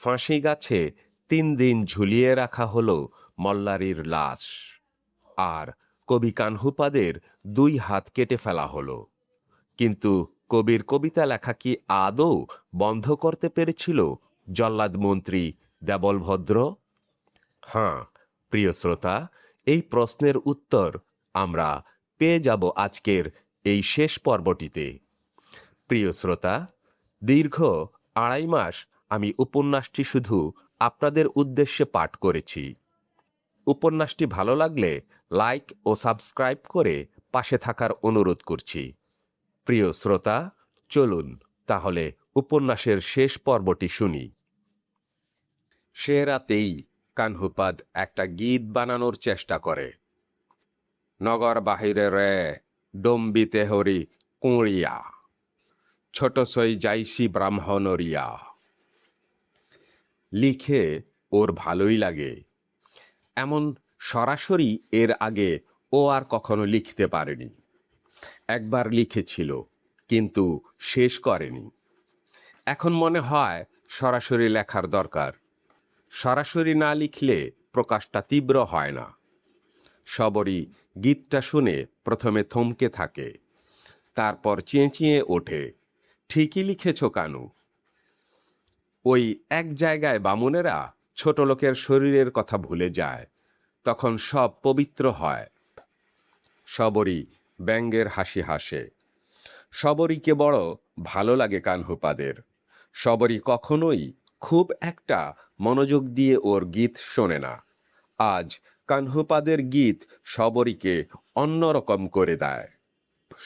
ফাঁসি গাছে 3 দিন ঝুলিয়ে রাখা হলো মল্লারির লাশ। আর কবি কানহুপাদের 2 হাত কেটে ফেলা হলো। কিন্তু কবির কবিতা লেখা কি আদৌ বন্ধ করতে পেরেছিল জল্লাদ মন্ত্রী দেবলভদ্র? হ্যাঁ, প্রিয় শ্রোতা, এই প্রশ্নের উত্তর আমরা পেয়ে যাব আজকের এই শেষ পর্বটিতে। প্রিয় শ্রোতা, দীর্ঘ 2.5 মাস আমি উপন্যাসটি শুধু আপনাদের উদ্দেশ্যে পাঠ করেছি। উপন্যাসটি ভালো লাগলে লাইক ও সাবস্ক্রাইব করে পাশে থাকার অনুরোধ করছি। প্রিয় শ্রোতা, চলুন তাহলে উপন্যাসের শেষ পর্বটি শুনি। সে রাতেই কানহুপাদ একটা গীত বানানোর চেষ্টা করে। নগর বাহিরে রে ডম্বিতে হরি কুঁড়িয়া, ছোট সই যাইসি ব্রাহ্মণরিয়া। লিখে ওর ভালোই লাগে। এমন সরাসরি এর আগে ও আর কখনো লিখতে পারেনি। একবার লিখেছিল, কিন্তু শেষ করেনি। এখন মনে হয় সরাসরি লেখার দরকার। সরাসরি না লিখলে প্রকাশটা তীব্র হয় না। সবরই গীতটা শুনে প্রথমে থমকে থাকে, তারপর চেঁচিয়ে ওঠে, ঠিকই লিখেছ কানু। ওই এক জায়গায় বামুনেরা ছোট লোকের শরীরের কথা ভুলে যায়, তখন সব পবিত্র হয়। সবরই ব্যঙ্গের হাসি হাসে। সবরীকে বড় ভালো লাগে কানহুপাদের। সবরী কখনোই খুব একটা মনোযোগ দিয়ে ওর গীত শোনে না। আজ কানহুপাদের গীত সবরীকে অন্যরকম করে দেয়।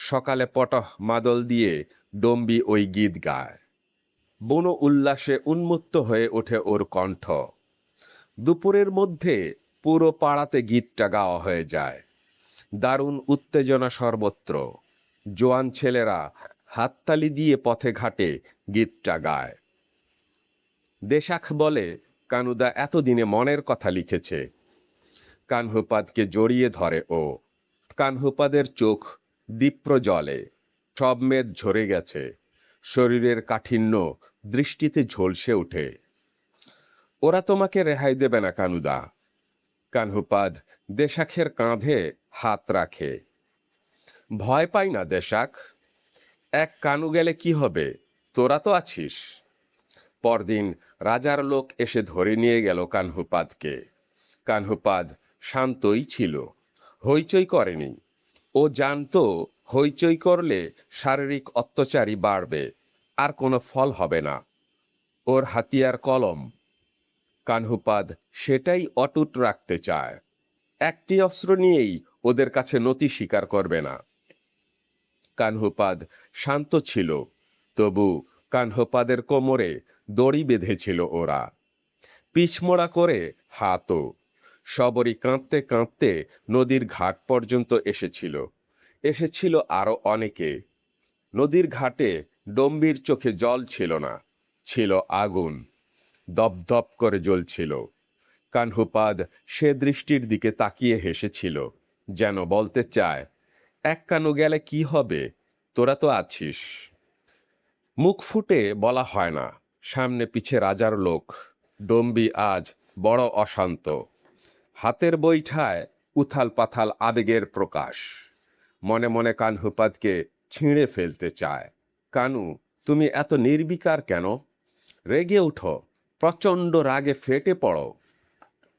সকালে পটহ মাদল দিয়ে ডম্বি ওই গীত গায়। বনো উল্লাসে উন্মত্ত হয়ে ওঠে ওর কণ্ঠ। দুপুরের মধ্যে পুরো পাড়াতে গীতটা গাওয়া হয়ে যায়। দারুণ উত্তেজনা সর্বত্র। জোয়ান ছেলেরা হাততালি দিয়ে পথে ঘাটে গীতটা গায়। দেশাখ বলে, কানুদা এতদিনে মনের কথা লিখেছে। কানহুপাদকে জড়িয়ে ধরে ও। কানহুপাদের চোখ দীপ্র জলে। সব মেদ ঝরে গেছে। শরীরের কাঠিন্য দৃষ্টিতে ঝলসে ওঠে। ওরা তোমাকে রেহাই দেবে না কানুদা। কানহুপাদ দেশাখের কাঁধে হাত রাখে। ভয় পাই না দেশাখ। এক কানু গেলে কি হবে, তোরা তো আছিস। পরদিন রাজার লোক এসে ধরে নিয়ে গেল কানহুপাদকে। কানহুপাদ শান্তই ছিল, হইচই করেনি। ও জানতো হইচই করলে শারীরিক অত্যাচারই বাড়বে, আর কোনো ফল হবে না। ওর হাতিয়ার কলম। কানহুপাদ সেটাই অটুট রাখতে চায়। একটি অস্ত্র নিয়েই ওদের কাছে নতি স্বীকার করবে না। কানহুপাদ শান্ত ছিল, তবু কানহুপাদের কোমরে দড়ি বেঁধেছিল ওরা। পিছমোড়া করে হাতও। সবরই কাঁদতে কাঁদতে নদীর ঘাট পর্যন্ত এসেছিল আরো অনেকে। নদীর ঘাটে ডম্বির চোখে জল ছিল না, ছিল আগুন। দপদপ করে জ্বলছিল। কানহুপাদ সে দৃষ্টির দিকে তাকিয়ে হেসেছিল, যেন বলতে চায়, এক কানু গেলে কি হবে, তোরা তো আছিস। মুখ ফুটে বলা হয় না, সামনে পিছে রাজার লোক। ডম্বি আজ বড় অশান্ত। হাতের বৈঠায় উথাল পাথাল আবেগের প্রকাশ। মনে মনে কানহুপাদকে ছিঁড়ে ফেলতে চায়। কানু, তুমি এত নির্বিকার কেন? রেগে উঠো, প্রচণ্ড রাগে ফেটে পড়ো।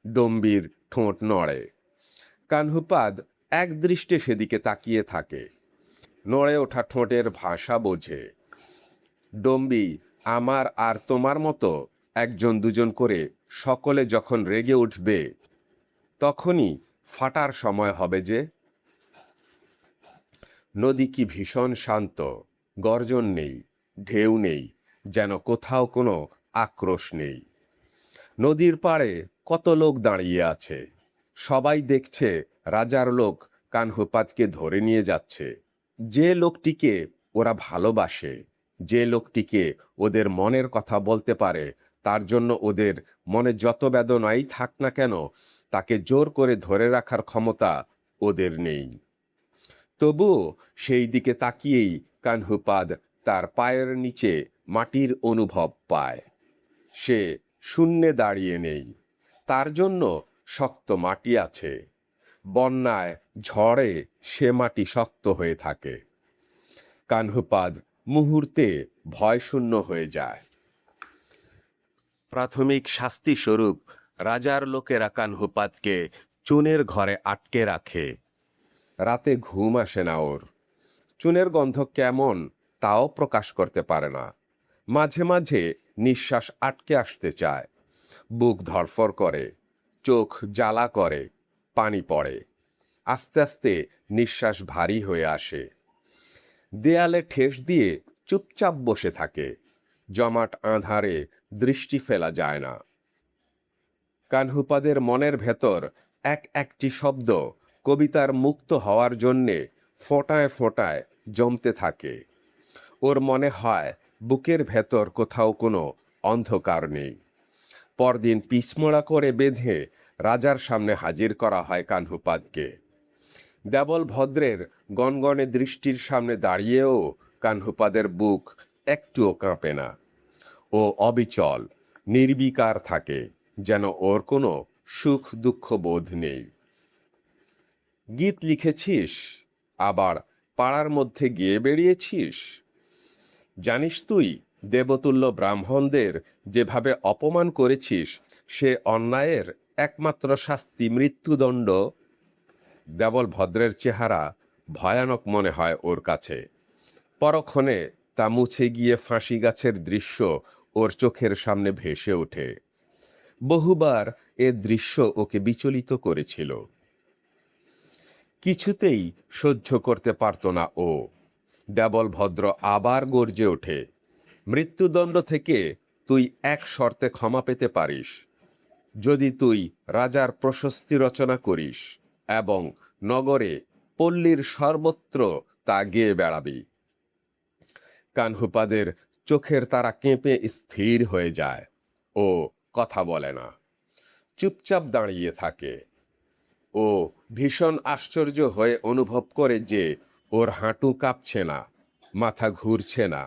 ডম্বির ঠোঁট নড়ে। কানহুপাদ এক দৃষ্টে সেদিকে তাকিয়ে থাকে। নড়ে ওঠা ঠোঁটের ভাষা বোঝে। ডম্বি, আমার আর তোমার মতো একজন দুজন করে সকলে যখন রেগে উঠবে, তখনই ফাটার সময় হবে যে। নদী কি ভীষণ শান্ত। গর্জন নেই, ঢেউ নেই, যেন কোথাও কোনো আক্রোশ নেই। নদীর পাড়ে কত লোক দাঁড়িয়ে আছে। সবাই দেখছে রাজার লোক কানহুপাদকে ধরে নিয়ে যাচ্ছে। যে লোকটিকে ওরা ভালোবাসে, যে লোকটিকে ওদের মনের কথা বলতে পারে, তার জন্য ওদের মনে যত বেদনাই থাক না কেন, তাকে জোর করে ধরে রাখার ক্ষমতা ওদের নেই। তবুও সেই দিকে তাকিয়েই কানহুপাদ তার পায়ের নিচে মাটির অনুভব পায়। সে শূন্যে দাঁড়িয়ে নেই, তার জন্য শক্ত মাটি আছে। বন্যায় ঝড়ে সে মাটি শক্ত হয়ে থাকে। কানহুপাদ মুহূর্তে ভয়শূন্য হয়ে যায়। প্রাথমিক শাস্তি স্বরূপ রাজার লোকেরা কানহুপাদকে চুনের ঘরে আটকে রাখে। রাতে ঘুম আসে না ওর। চুনের গন্ধ কেমন তাও প্রকাশ করতে পারে না। মাঝে মাঝে নিঃশ্বাস আটকে আসতে চায়, বুক ধড়ফড় করে, চোখ জ্বালা করে, পানি পড়ে। আস্তে আস্তে নিঃশ্বাস ভারী হয়ে আসে। দেয়ালে ঠেস দিয়ে চুপচাপ বসে থাকে। জমাট আঁধারে দৃষ্টি ফেলা যায় না। কানহুপাদের মনের ভেতর এক একটি শব্দ কবিতার মুক্ত হওয়ার জন্যে ফোঁটায় ফোঁটায় জমতে থাকে। ওর মনে হয় বুকের ভেতর কোথাও কোনো অন্ধকার নেই। পরদিন পিছমোড়া করে বেঁধে রাজার সামনে হাজির করা হয় কানহুপাদকে। দেবল ভদ্রের গনগনে দৃষ্টির সামনে দাঁড়িয়েও কানহুপাদের বুক একটুও কাঁপে না। ও অবিচল, নির্বিকার থাকে, যেন ওর কোনো সুখ দুঃখ বোধ নেই। গীত লিখেছিস, আবার পাড়ার মধ্যে গিয়ে বেরিয়েছিস। জানিস তুই দেবতুল্য ব্রাহ্মণদের যেভাবে অপমান করেছিস, সে অন্যায়ের একমাত্র শাস্তি মৃত্যুদণ্ড। দেবল ভদ্রের চেহারা ভয়ানক মনে হয় ওর কাছে। পরক্ষণে তা মুছে গিয়ে ফাঁসি গাছের দৃশ্য ওর চোখের সামনে ভেসে ওঠে। বহুবার এ দৃশ্য ওকে বিচলিত করেছিল। কিছুতেই সহ্য করতে পারত না ও। দেবল ভদ্র আবার গর্জে ওঠে, মৃত্যুদণ্ড থেকে তুই এক শর্তে ক্ষমা পেতে পারিস, যদি তুই রাজার প্রশস্তি রচনা করিস এবং নগরে পল্লীর সর্বত্র তা গেয়ে বেড়াবি। কানহুপাদের চোখের তারা কেঁপে স্থির হয়ে যায়। ও কথা বলে না, চুপচাপ দাঁড়িয়ে থাকে। ও ভীষণ আশ্চর্য হয়ে অনুভব করে যে ওর হাঁটু কাঁপছে না, মাথা ঘুরছে না,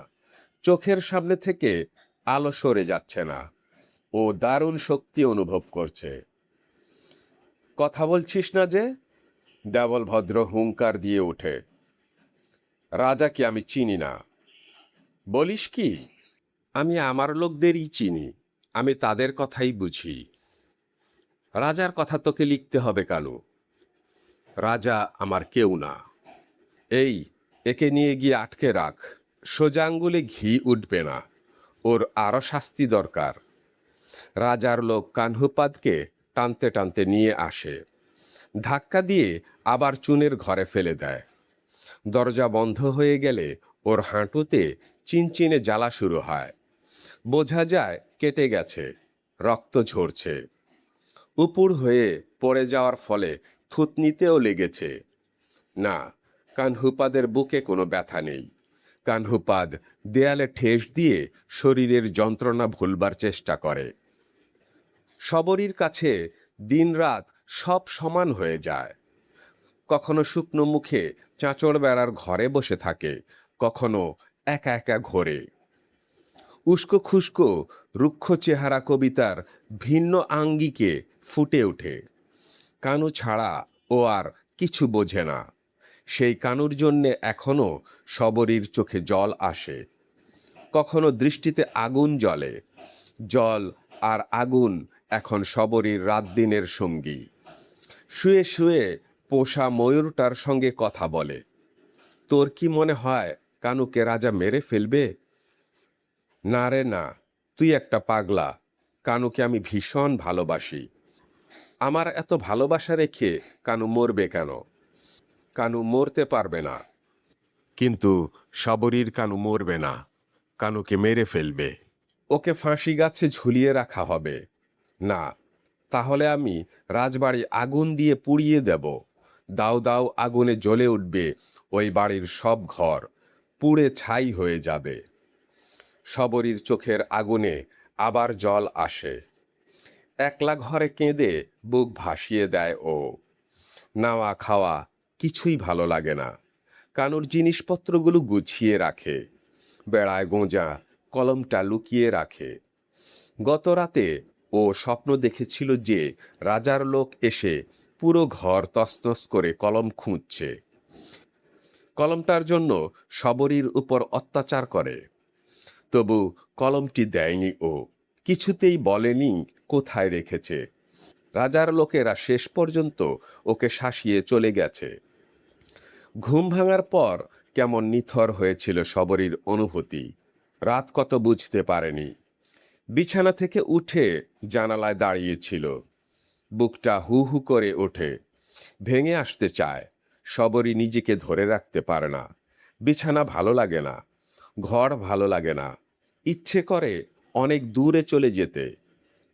চোখের সামনে থেকে আলো সরে যাচ্ছে না। ও দারুণ শক্তি অনুভব করছে। কথা বলছিস না যে? দেবল ভদ্র হুঙ্কার দিয়ে ওঠে। রাজাকে আমি চিনি না। বলিস কি? আমি আমার লোকদেরই চিনি, আমি তাদের কথাই বুঝি। রাজার কথা তোকে লিখতে হবে কেন? রাজা আমার কেউ না। এই, একে নিয়ে গিয়ে আটকে রাখ, সোজা আঙ্গুলে ঘি উঠবে না। ওর আরো শাস্তি দরকার। রাজার লোক কানহুপাদকে টানতে টানতে নিয়ে আসে, ধাক্কা দিয়ে আবার চুনের ঘরে ফেলে দেয়। দরজা বন্ধ হয়ে গেলে ওর হাঁটুতে চিনচিনে জ্বালা শুরু হয়। বোঝা যায় কেটে গেছে, রক্ত ঝরছে। উপুর হয়ে পড়ে যাওয়ার ফলে থুতনিতেও লেগেছে। না, কানহুপাদের বুকে কোনো ব্যথা নেই। কানহুপাদ দেয়ালে ঠেস দিয়ে শরীরের যন্ত্রণা ভুলবার চেষ্টা করে। শবরীর কাছে দিনরাত সব সমান হয়ে যায়। কখনো শুকনো মুখে চাঁচড় বেড়ার ঘরে বসে থাকে, কখনো একা একা ঘোরে। উস্কো খুস্কো রুক্ষ চেহারা কবিতার ভিন্ন আঙ্গিকে ফুটে ওঠে। কানু ছাড়া ও আর কিছু বোঝে না। সেই কানুর জন্যে এখনো শবরীর চোখে জল আসে। কখনো দৃষ্টিতে আগুন জ্বলে। জল আর আগুন এখন শবরীর রাত দিনের সঙ্গী। শুয়ে শুয়ে পোষা ময়ূরটার সঙ্গে কথা বলে। তোর কি মনে হয় কানুকে রাজা মেরে ফেলবে? না রে না, তুই একটা পাগলা। কানুকে আমি ভীষণ ভালোবাসি। আমার এত ভালোবাসা রেখে কানু মরবে কেন? কানু মরতে পারবে না। কিন্তু শবরীর কানু মরবে না, কানুকে মেরে ফেলবে। ওকে ফাঁসি গাছে ঝুলিয়ে রাখা হবে। না, তাহলে আমি রাজবাড়ি আগুন দিয়ে পুড়িয়ে দেব। দাউ দাউ আগুনে জ্বলে উঠবে ওই বাড়ির সব ঘর, পুড়ে ছাই হয়ে যাবে। শবরীর চোখের আগুনে আবার জল আসে। একলা ঘরে কেঁদে বুক ভাসিয়ে দেয় ও। নাওয়া খাওয়া কিছুই ভালো লাগে না। কানুর জিনিসপত্রগুলো গুছিয়ে রাখে, বেড়ায় গোঁজা কলমটা লুকিয়ে রাখে। গত রাতে ও স্বপ্ন দেখেছিল যে রাজার লোক এসে পুরো ঘর তছনছ করে কলম খুঁজছে, কলমটার জন্য শবরীর উপর অত্যাচার করে। তবু কলমটি দেয়নি, ও কিছুতেই বলেনি কোথায় রেখেছে। রাজার লোকেরা শেষ পর্যন্ত ওকে শাসিয়ে চলে গেছে। ঘুম ভাঙার পর কেমন নিথর হয়েছিল শবরীর অনুভূতি। রাত কত বুঝতে পারেনি। বিছানা থেকে উঠে জানালায় দাঁড়িয়েছিল। বুকটা হু হু করে ওঠে, ভেঙে আসতে চায়। শবরী নিজেকে ধরে রাখতে পারে না। বিছানা ভালো লাগে না, ঘর ভালো লাগে না। ইচ্ছে করে অনেক দূরে চলে যেতে।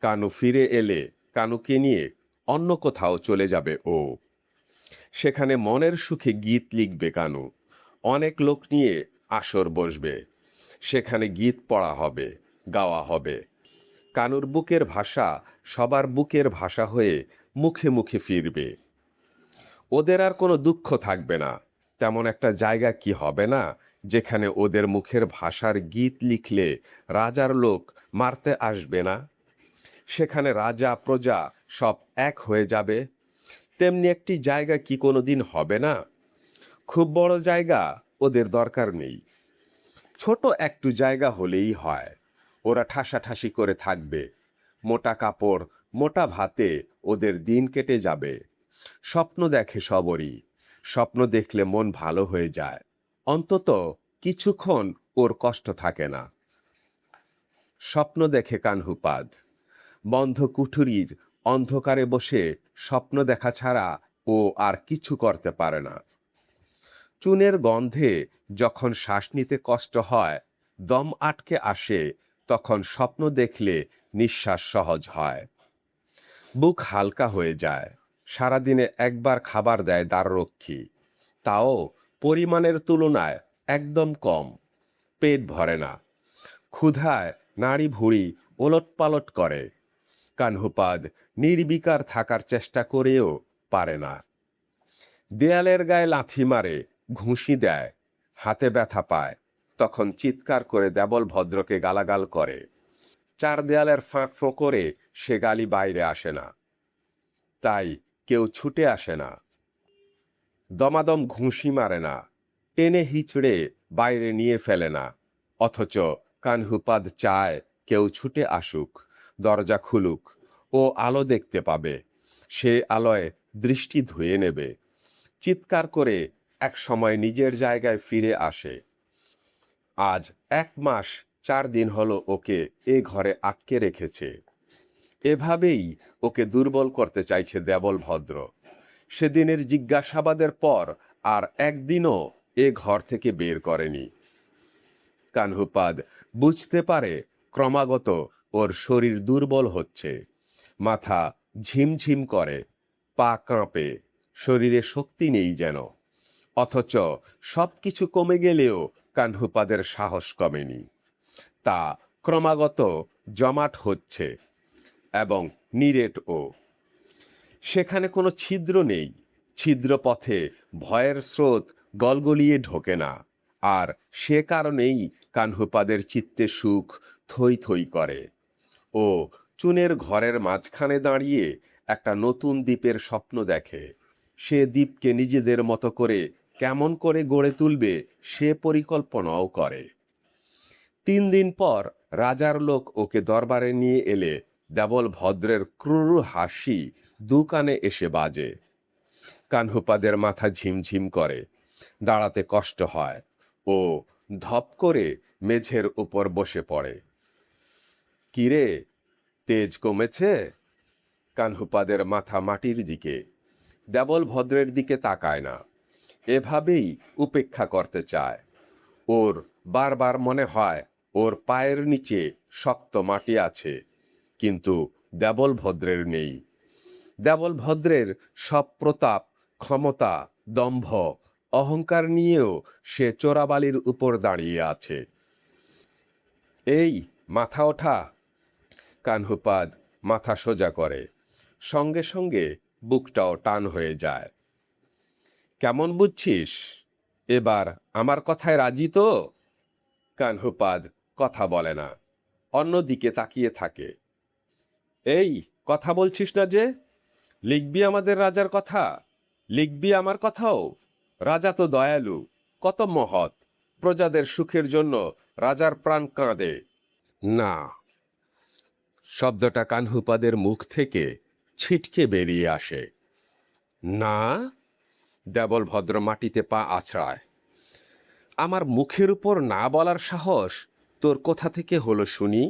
কানু ফিরে এলে কানুকে নিয়ে অন্য কোথাও চলে যাবে ও। সেখানে মনের সুখে গীত লিখবে কানু। অনেক লোক নিয়ে আসর বসবে, সেখানে গীত পড়া হবে, গাওয়া হবে। কানুর বুকের ভাষা সবার বুকের ভাষা হয়ে মুখে মুখে ফিরবে। ওদের আর কোনো দুঃখ থাকবে না। তেমন একটা জায়গা কি হবে না যেখানে ওদের মুখের ভাষার গীত লিখলে রাজার লোক মারতে আসবে না? সেখানে রাজা প্রজা সব এক হয়ে যাবে। তেমনি একটি জায়গা কি কোনোদিন হবে না? খুব বড় জায়গা ওদের দরকার নেই, ছোট একটু জায়গা হলেই হয়। ওরা ঠাসাঠাসি করে থাকবে, মোটা কাপড় মোটা ভাতে ওদের দিন কেটে যাবে। স্বপ্ন দেখে শবরী। স্বপ্ন দেখলে মন ভালো হয়ে যায়, অন্তত কিছুক্ষণ ওর কষ্ট থাকে না। স্বপ্ন দেখে কানহুপাদ। বন্ধ কুঠুরির অন্ধকারে বসে স্বপ্ন দেখা ছাড়া ও আর কিছু করতে পারে না। চুনের গন্ধে যখন শ্বাস নিতে কষ্ট হয়, দম আটকে আসে, তখন স্বপ্ন দেখলে নিঃশ্বাস সহজ হয়। বুক হালকা হয়ে যায়। সারাদিনে একবার খাবার দেয় দ্বাররক্ষী, তাও পরিমাণের তুলনায় একদম কম। পেট ভরে না। ক্ষুধায় নাড়ি ভুঁড়ি ওলটপালট করে। কানহুপাদ নির্বিকার থাকার চেষ্টা করেও পারে না। দেয়ালের গায়ে লাথি মারে, ঘুষি দেয়, হাতে ব্যথা পায়, তখন চিৎকার করে দেবল ভদ্রকে গালাগাল করে। চার দেয়ালের ফাঁক ফোকরে সে গালি বাইরে আসে না, তাই কেউ ছুটে আসে না। দমাদম ঘুষি মারে না, টেনে হিচড়ে বাইরে নিয়ে ফেলে না। অথচ কানহুপাদ চায় কেউ ছুটে আসুক, দরজা খুলুক, ও আলো দেখতে পাবে। সে আলোয় দৃষ্টি ধুয়ে নেবে। চিৎকার করে এক সময় নিজের জায়গায় ফিরে আসে। আজ 1 মাস 4 দিন হলো ওকে এ ঘরে আটকে রেখেছে। এভাবেই ওকে দুর্বল করতে চাইছে দেবল ভদ্র। সেদিনের জিজ্ঞাসাবাদের পর আর একদিনও এ ঘর থেকে বের করেনি। কানহুপাদ বুঝতে পারে ক্রমাগত ওর শরীর দুর্বল হচ্ছে। মাথা ঝিমঝিম করে, পা কাঁপে, শরীরে শক্তি নেই যেন। অথচ সব কিছু কমে গেলেও কানহুপাদের সাহস কমেনি। তা ক্রমাগত জমাট হচ্ছে এবং নিরেটও। সেখানে কোনো ছিদ্র নেই। ছিদ্র পথে ভয়ের স্রোত গলগলিয়ে ঢোকে না। আর সে কারণেই কানহুপাদের চিত্তে সুখ থই থই করে। ও চুনের ঘরের মাঝখানে দাঁড়িয়ে একটা নতুন দ্বীপের স্বপ্ন দেখে। সে দ্বীপকে নিজেদের মতো করে কেমন করে গড়ে তুলবে সে পরিকল্পনাও করে। 3 দিন পর রাজার লোক ওকে দরবারে নিয়ে এলে দেবল ভদ্রের ক্রূর হাসি দু কানে এসে বাজে। কানহুপাদের মাথা ঝিমঝিম করে, দাঁড়াতে কষ্ট হয়। ও ধপ করে মেঝের উপর বসে পড়ে। কিরে, তেজ কমেছে? কানহুপাদের মাথা মাটির দিকে। দেবল ভদ্রের দিকে তাকায় না, এভাবেই উপেক্ষা করতে চায়। ওর বারবার মনে হয় ওর পায়ের নিচে শক্ত মাটি আছে, কিন্তু দেবল ভদ্রের নেই। দেবল ভদ্রের সব প্রতাপ, ক্ষমতা, দম্ভ, অহংকার নিয়েও সে চোরাবালির উপর দাঁড়িয়ে আছে। এই মাথা ওঠা। কানহুপাদ মাথা সোজা করে, সঙ্গে সঙ্গে বুকটাও টান হয়ে যায়। কেমন বুঝছিস? এবার আমার কথায় রাজি তো? কানহুপাদ কথা বলে না, অন্যদিকে তাকিয়ে থাকে। এই, কথা বলছিস না যে? লিখবি আমাদের রাজার কথা? লিখবি আমার কথাও? রাজা তো দয়ালু, কত মহৎ, প্রজাদের সুখের জন্য রাজার প্রাণ কাঁদে। না। শব্দটা কানহুপাদের মুখ থেকে ছিটকে বেরিয়ে আসে। না? দেবল ভদ্র মাটিতে পা আছড়ায়। আমার মুখের উপর না বলার সাহস তোর কোথা থেকে হলো শুনি?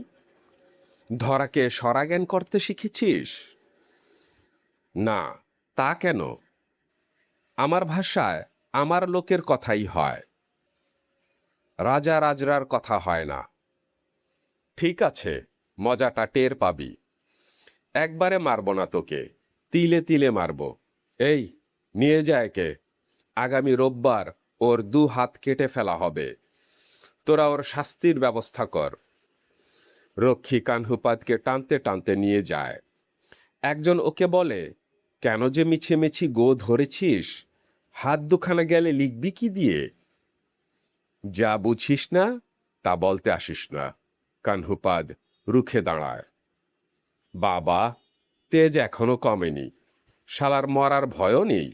ধরাকে সরাজ্ঞান করতে শিখেছিস? না, তা কেন? আমার ভাষায় আমার লোকের কথাই হয়, রাজা রাজরার কথা হয় না। ঠিক আছে, মজাটা টের পাবি। একবারে মারব না তোকে, তিলে তিলে মারব। এই, নিয়ে যায় কে। আগামী রোববার ওর 2 হাত কেটে ফেলা হবে। তোরা ওর শাস্তির ব্যবস্থা কর। রক্ষী কানহুপাদকে টানতে টানতে নিয়ে যায়। একজন ওকে বলে, কেন যে মিছিমিছি গো ধরেছিস? হাত দুখানা গেলে লিখবি কি দিয়ে? যা বুঝিস না তা বলতে আসিস না। কানহুপাদ রুখে দাঁড়ায়। বাবা, তেজ এখনো কমেনি, শালার মরার ভয়ও নেই।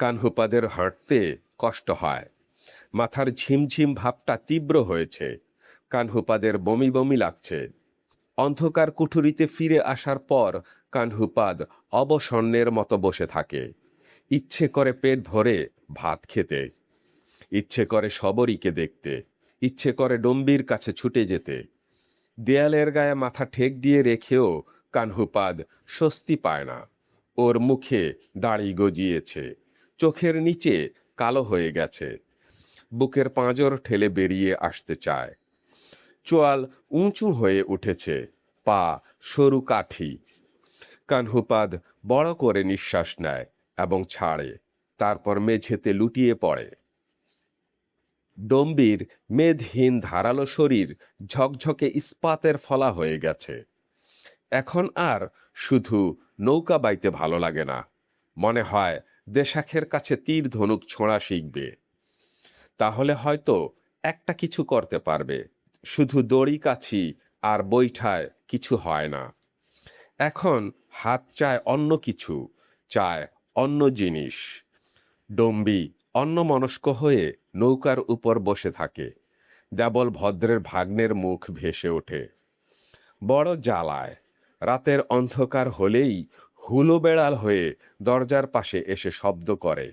কানহুপাদের হাঁটতে কষ্ট হয়, মাথার ঝিমঝিম ভাবটা তীব্র হয়েছে। কানহুপাদের বমি বমি লাগছে। অন্ধকার কুঠুরিতে ফিরে আসার পর কানহুপাদ অবসন্নের মতো বসে থাকে। ইচ্ছে করে পেট ভরে ভাত খেতে, ইচ্ছে করে শবরীকে দেখতে, ইচ্ছে করে ডম্বির কাছে ছুটে যেতে। দেয়ালের গায়ে মাথা ঠেক দিয়ে রেখেও কানহুপাদ স্বস্তি পায় না। ওর মুখে দাড়ি গজিয়েছে, চোখের নিচে কালো হয়ে গেছে, বুকের পাঁজর ঠেলে বেরিয়ে আসতে চায়। চোয়াল উঁচু হয়ে উঠেছে, পা সরু কাঠি। কানহুপাদ বড় করে নিঃশ্বাস নেয় এবং ছাড়ে, তারপর মেঝেতে লুটিয়ে পড়ে। ডম্বির মেদহীন ধারালো শরীর ঝকঝকে ইস্পাতের ফলা হয়ে গেছে। এখন আর শুধু নৌকা বাইতে ভালো লাগে না, মনে হয় দেশাখের কাছে তীর ধনুক ছোঁড়া শিখবে। তাহলে হয়তো একটা কিছু করতে পারবে। শুধু দড়ি কাছি আর বৈঠায় কিছু হয় না। এখন হাত চায় অন্য কিছু, চায় অন্য জিনিস। ডম্বি অন্যমনস্ক হয়ে নৌকার উপর বসে থাকে। দেবল ভদ্রের ভাগ্নের মুখ ভেসে ওঠে। বড় জ্বালায়, রাতের অন্ধকার হলেই হুলো বেড়াল হয়ে দরজার পাশে এসে শব্দ করে।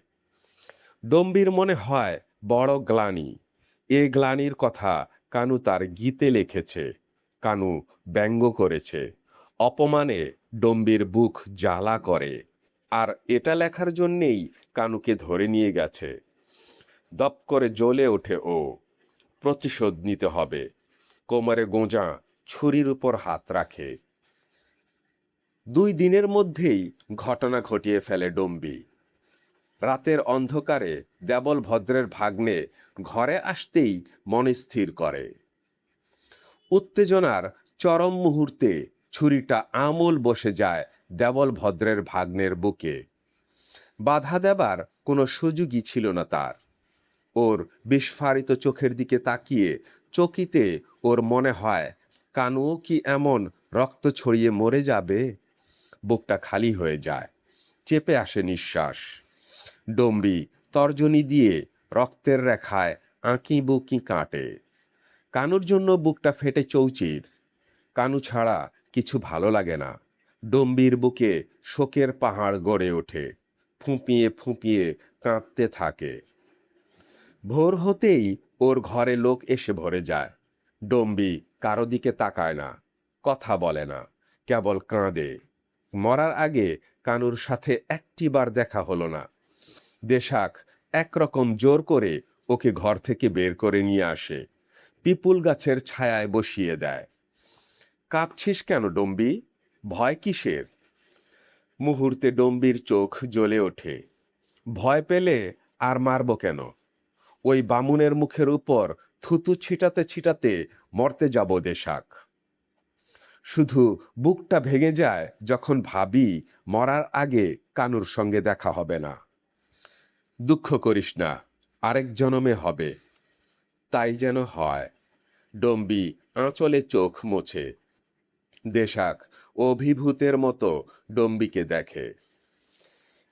ডম্বির মনে হয় বড় গ্লানি। এ গ্লানির কথা কানু তার গীতে লিখেছে। কানু ব্যঙ্গ করেছে। অপমানে ডম্বির বুক জ্বালা করে। আর এটা লেখার জন্যেই কানুকে ধরে নিয়ে গেছে। দপ করে জ্বলে ওঠে ও। প্রতিশোধ নিতে হবে। কোমরে গোঁজা ছুরির উপর হাত রাখে। 2 দিনের মধ্যেই ঘটনা ঘটিয়ে ফেলে ডম্বি। রাতের অন্ধকারে দেবল ভদ্রের ভাগ্নে ঘরে আসতেই মন স্থির করে। উত্তেজনার চরম মুহূর্তে ছুরিটা আমূল বসে যায় দেবল ভদ্রের ভাগ্নের বুকে। বাধা দেবার কোনো সুযোগই ছিল না তার। ওর বিস্ফারিত চোখের দিকে তাকিয়ে চকিতে ওর মনে হয়, কানুও কি এমন রক্ত ছড়িয়ে মরে যাবে? বুকটা খালি হয়ে যায়, চেপে আসে নিঃশ্বাস। ডম্বি তর্জনী দিয়ে রক্তের রেখায় আঁকি বুকি কাটে। কানুর জন্য বুকটা ফেটে চৌচির। কানু ছাড়া কিছু ভালো লাগে না। ডম্বির বুকে শোকের পাহাড় গড়ে ওঠে, ফুঁপিয়ে ফুঁপিয়ে কাঁদতে থাকে। ভোর হতেই ওর ঘরে লোক এসে ভরে যায়। ডম্বি কারো দিকে তাকায় না, কথা বলে না, কেবল কাঁদে। মরার আগে কানুর সাথে একটিবার দেখা হলো না। দেশাক একরকম জোর করে ওকে ঘর থেকে বের করে নিয়ে আসে, পিপুল গাছের ছায়ায় বসিয়ে দেয়। কাঁপছিস কেন ডম্বি? ভয় কিসের? মুহূর্তে ডম্বির চোখ জ্বলে ওঠে। ভয় পেলে আর মারব কেন? ওই বামুনের মুখের উপর থুতু ছিটাতে ছিটাতে মরতে যাব দেশাক। শুধু বুকটা ভেঙে যায় যখন ভাবি মরার আগে কানুর সঙ্গে দেখা হবে না। দুঃখ করিস না, আরেক জনমে হবে। তাই যেন হয়। ডম্বি আঁচলে চোখ মোছে। দেশাক অভিভূতের মতো ডম্বিকে দেখে।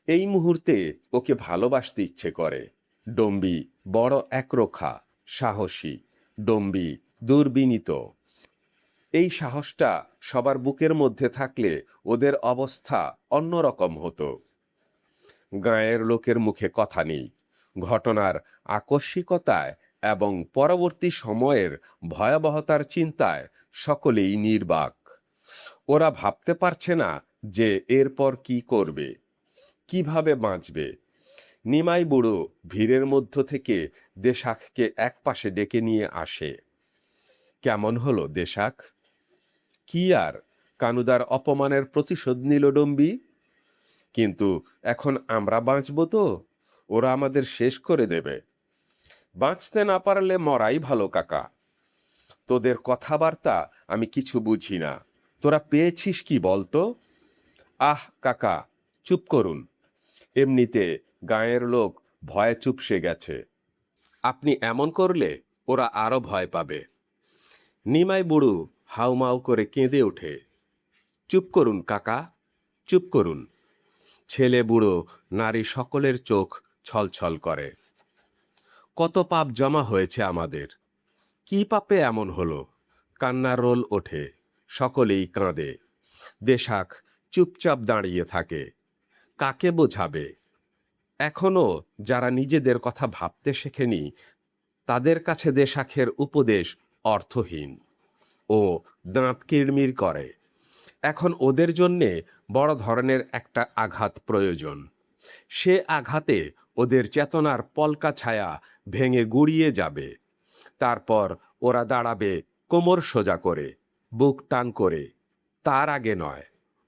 এই মুহূর্তে ওকে ভালোবাসতে ইচ্ছে করে। ডম্বি বড় একরোখা, সাহসী। ডম্বি দুর্বিনীত। এই সাহসটা সবার বুকের মধ্যে থাকলে ওদের অবস্থা অন্যরকম হতো। গাঁয়ের লোকের মুখে কথা নেই। ঘটনার আকস্মিকতায় এবং পরবর্তী সময়ের ভয়াবহতার চিন্তায় সকলেই নির্বাক। ওরা ভাবতে পারছে না যে এরপর কি করবে, কিভাবে বাঁচবে। নিমাই বুড়ো ভিড়ের মধ্য থেকে দেশাককে একপাশে ডেকে নিয়ে আসে। কেমন হলো দেশাক? কি আর, কানুদার অপমানের প্রতিশোধ নিল ডম্বি। কিন্তু এখন আমরা বাঁচব তো? ওরা আমাদের শেষ করে দেবে। বাঁচতে না পারলে মরাই ভালো কাকা। তোদের কথাবার্তা আমি কিছু বুঝি না। তোরা পেয়েছিস কি বলতো? আহ কাকা, চুপ করুন। এমনিতে গাঁয়ের লোক ভয়ে চুপসে গেছে। আপনি এমন করলে ওরা আরো ভয় পাবে। নিমাই বুড়ো হাউমাউ করে কেঁদে ওঠে। চুপ করুন কাকা, চুপ করুন। ছেলে বুড়ো নারী সকলের চোখ ছলছল করে। কত পাপ জমা হয়েছে আমাদের। কি পাপে এমন হলো? কান্নার রোল ওঠে। সকলেই কাঁদে। দেশাক চুপচাপ দাঁড়িয়ে থাকে। কাকে বোঝাবে? এখনো যারা নিজেদের কথা ভাবতে শেখেনি তাদের কাছে দেশাখের উপদেশ অর্থহীন। ও দাঁত কিড়মির করে। এখন ওদের জন্যে বড় ধরনের একটা আঘাত প্রয়োজন। সে আঘাতে ওদের চেতনার পলকা ছায়া ভেঙে গুড়িয়ে যাবে। তারপর ওরা দাঁড়াবে কোমর সোজা করে, বুক টান করে। তার আগে নয়।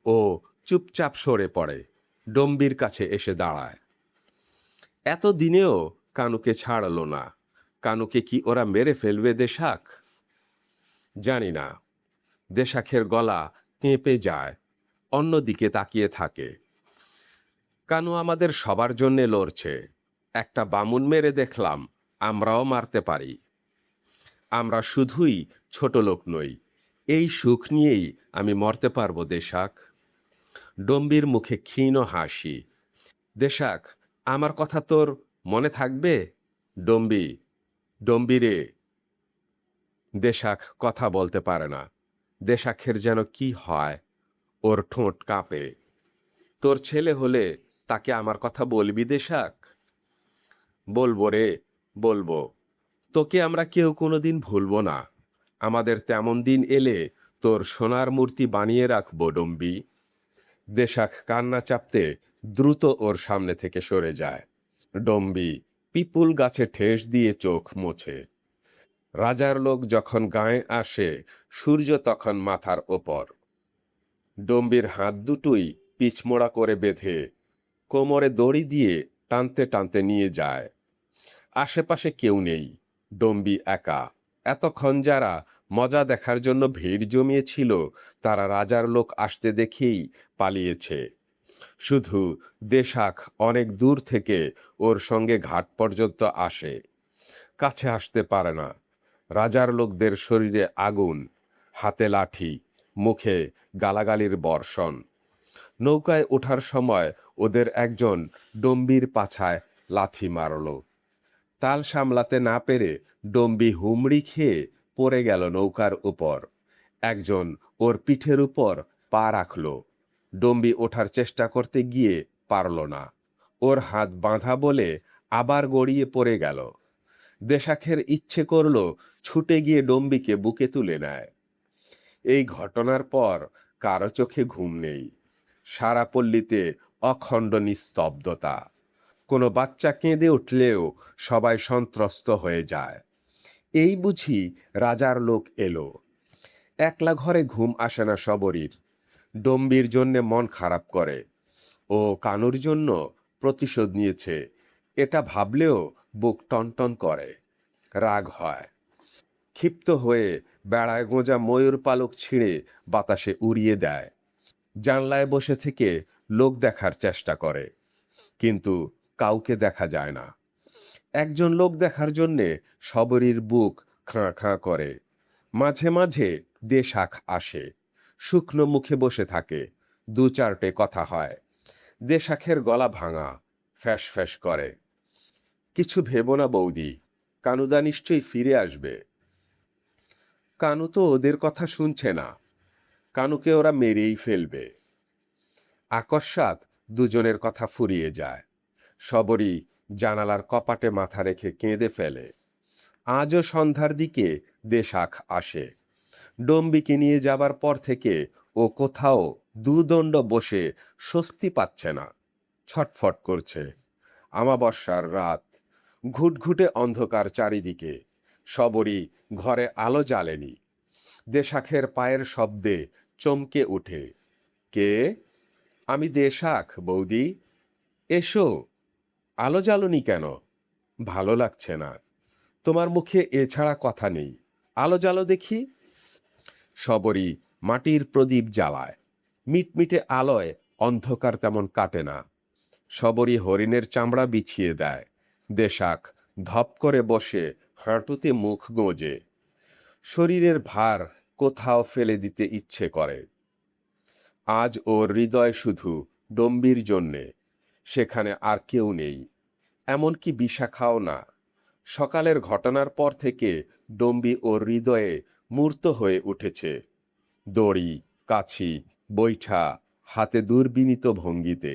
ও চুপচাপ সরে পড়ে, ডম্বির কাছে এসে দাঁড়ায়। এত দিনেও কানুকে ছাড়লো না। কানুকে কি ওরা মেরে ফেলবে দেশাক? জানি না। দেশাখের গলা কেঁপে যায়, অন্যদিকে তাকিয়ে থাকে। কানু আমাদের সবার জন্যে লড়ছে। একটা বামুন মেরে দেখলাম আমরাও মারতে পারি। আমরা শুধুই ছোট লোক নই। এই সুখ নিয়েই আমি মরতে পারবো দেশাক। ডম্বির মুখে ক্ষীণ হাসি। দেশাক, আমার কথা তোর মনে থাকবে? ডম্বি, ডম্বি রে। দেশাক কথা বলতে পারে না। দেশাখের যেন কি হয়। ওর ঠোঁট কাঁপে। তোর ছেলে হলে তাকে আমার কথা বলবি দেশাক? বলবো রে, বলবো। তোকে আমরা কেউ কোনোদিন ভুলবো না। আমাদের তেমন দিন এলে তোর সোনার মূর্তি বানিয়ে রাখবো ডম্বি। দেশাক কান্না চাপতে দ্রুত ওর সামনে থেকে সরে যায়। ডম্বি পিপুল গাছে ঠেস দিয়ে চোখ মোছে। রাজার লোক যখন গায়ে আসে সূর্য তখন মাথার ওপর। ডম্বির হাত দুটোই পিছমোড়া করে বেঁধে কোমরে দড়ি দিয়ে টানতে টানতে নিয়ে যায়। আশেপাশে কেউ নেই। ডম্বি একা। এতক্ষণ যারা মজা দেখার জন্য ভিড় জমিয়েছিল তারা রাজার লোক আসতে দেখেই পালিয়েছে। শুধু দেশাক অনেক দূর থেকে ওর সঙ্গে ঘাট পর্যন্ত আসে। কাছে আসতে পারে না। রাজার লোকদের শরীরে আগুন, হাতে লাঠি, মুখে গালাগালির বর্ষণ। নৌকায় ওঠার সময় ওদের একজন ডম্বির পাছায় লাথি মারল। তাল সামলাতে না পেরে ডম্বি হুমড়ি খেয়ে পড়ে গেল নৌকার উপর। একজন ওর পিঠের উপর পা রাখল। ডম্বি ওঠার চেষ্টা করতে গিয়ে পারল না। ওর হাত বাঁধা বলে আবার গড়িয়ে পড়ে গেল। দেশাখের ইচ্ছে করল ছুটে গিয়ে ডম্বিকে বুকে তুলে নেয়। এই ঘটনার পর কারো চোখে ঘুম নেই। সারা পল্লীতে অখণ্ড নিস্তব্ধতা। কোনো বাচ্চা কেঁদে উঠলেও সবাই সন্ত্রস্ত হয়ে যায়। এই বুঝি রাজার লোক এলো। একলা ঘরে ঘুম আসে না সবরীর। ডম্বির জন্যে মন খারাপ করে। ও কানুর জন্য প্রতিশোধ নিয়েছে এটা ভাবলেও বুক টনটন করে। রাগ হয়। ক্ষিপ্ত হয়ে বেড়ায় গোঁজা ময়ূর পালক ছিঁড়ে বাতাসে উড়িয়ে দেয়। জানলায় বসে থেকে লোক দেখার চেষ্টা করে, কিন্তু কাউকে দেখা যায় না। একজন লোক দেখার জন্যে সবরীর বুক খাঁ খাঁ করে। মাঝে মাঝে দেশাক আসে, শুকনো মুখে বসে থাকে, দু চারটে কথা হয়। দেশাখের গলা ভাঙা, ফ্যাস ফ্যাস করে। কিছু ভেবো না বৌদি, কানুদা নিশ্চয়ই ফিরে আসবে। কানু তো ওদের কথা শুনছে না, কানুকে ওরা মেরেই ফেলবে। আকস্মাৎ দুজনের কথা ফুরিয়ে যায়। সবরই জানালার কপাটে মাথা রেখে কেঁদে ফেলে। আজও সন্ধ্যার দিকে দেশাক আসে। ডম্বিকে নিয়ে যাবার পর থেকে ও কোথাও দুদণ্ড বসে স্বস্তি পাচ্ছে না, ছটফট করছে। আমাবস্যার রাত, ঘুটঘুটে অন্ধকার চারিদিকে। সবরই ঘরে আলো জ্বালেনি। দেশাখের পায়ের শব্দে চমকে উঠে। কে? আমি দেশাখ, বৌদি। এসো। আলো জ্বালনি কেন? ভালো লাগছে না। তোমার মুখে এছাড়া কথা নেই, আলো জ্বালো দেখি। সবরই মাটির প্রদীপ জ্বালায়। মিটমিটে আলোয় অন্ধকার তেমন কাটে না। সবরই হরিণের চামড়া বিছিয়ে দেয়। দেশাক ধপ করে বসে হাঁটুতে মুখ গোঁজে। শরীরের ভার কোথাও ফেলে দিতে ইচ্ছে করে। আজ ওর হৃদয় শুধু ডম্বির জন্যে, সেখানে আর কেউ নেই, এমনকি বিশাখাও না। সকালের ঘটনার পর থেকে ডম্বি ওর হৃদয়ে মূর্ত হয়ে উঠেছে। দড়ি, কাছি, বৈঠা হাতে দুর্বিনীত ভঙ্গিতে।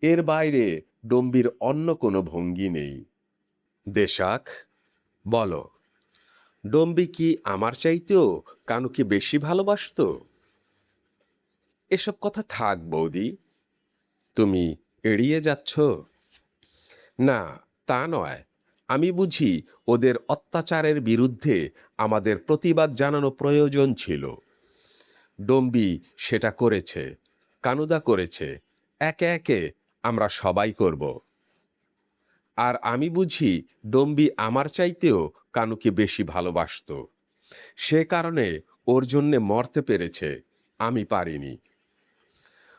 এর বাইরে ডম্বির অন্য কোনো ভঙ্গি নেই। দেশাক, বলো, ডম্বি কি আমার চাইতেও কানুকে বেশি ভালোবাসতো? এসব কথা থাক বৌদি, তুমি এড়িয়ে যাচ্ছ। না, তা নয়। আমি বুঝি ওদের অত্যাচারের বিরুদ্ধে আমাদের প্রতিবাদ জানানো প্রয়োজন ছিল। ডম্বি সেটা করেছে, কানুদা করেছে, একে একে আমরা সবাই করব। আর আমি বুঝি ডম্বি আমার চাইতেও কানুকে বেশি ভালোবাসতো। সে কারণে ওর জন্যে মরতে পেরেছে, আমি পারিনি।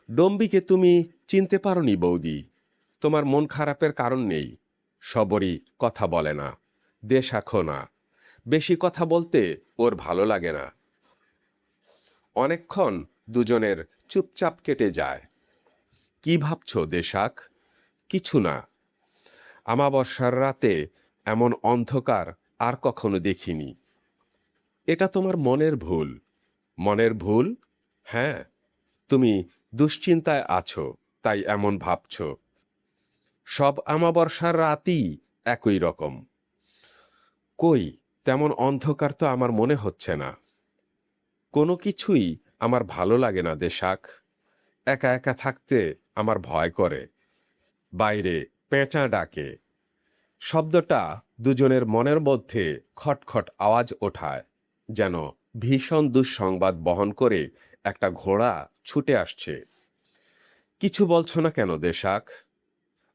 ডম্বিকে তুমি চিনতে পারোনি বৌদি, তোমার মন খারাপের কারণ নেই। সবরই কথা বলে না, দেশাখও না। বেশি কথা বলতে ওর ভালো লাগে না। অনেকক্ষণ দুজনের চুপচাপ কেটে যায়। কি ভাবছ দেশাক? কিছু না। আমাবস্যার রাতে এমন অন্ধকার আর কখনো দেখিনি। এটা তোমার মনের ভুল। মনের ভুল? হ্যাঁ, তুমি দুশ্চিন্তায় আছো, তাই এমন ভাবছ। সব আমাবস্যার রাতই একই রকম। কই, তেমন অন্ধকার তো আমার মনে হচ্ছে না। কোনো কিছুই আমার ভালো লাগে না দেশাক। একা একা থাকতে আমার ভয় করে। বাইরে পেঁচা ডাকে। শব্দটা দুজনের মনের মধ্যে খটখট আওয়াজ ওঠায়, যেন ভীষণ দুঃসংবাদ বহন করে একটা ঘোড়া ছুটে আসছে। কিছু বলছো না কেন দেশাক?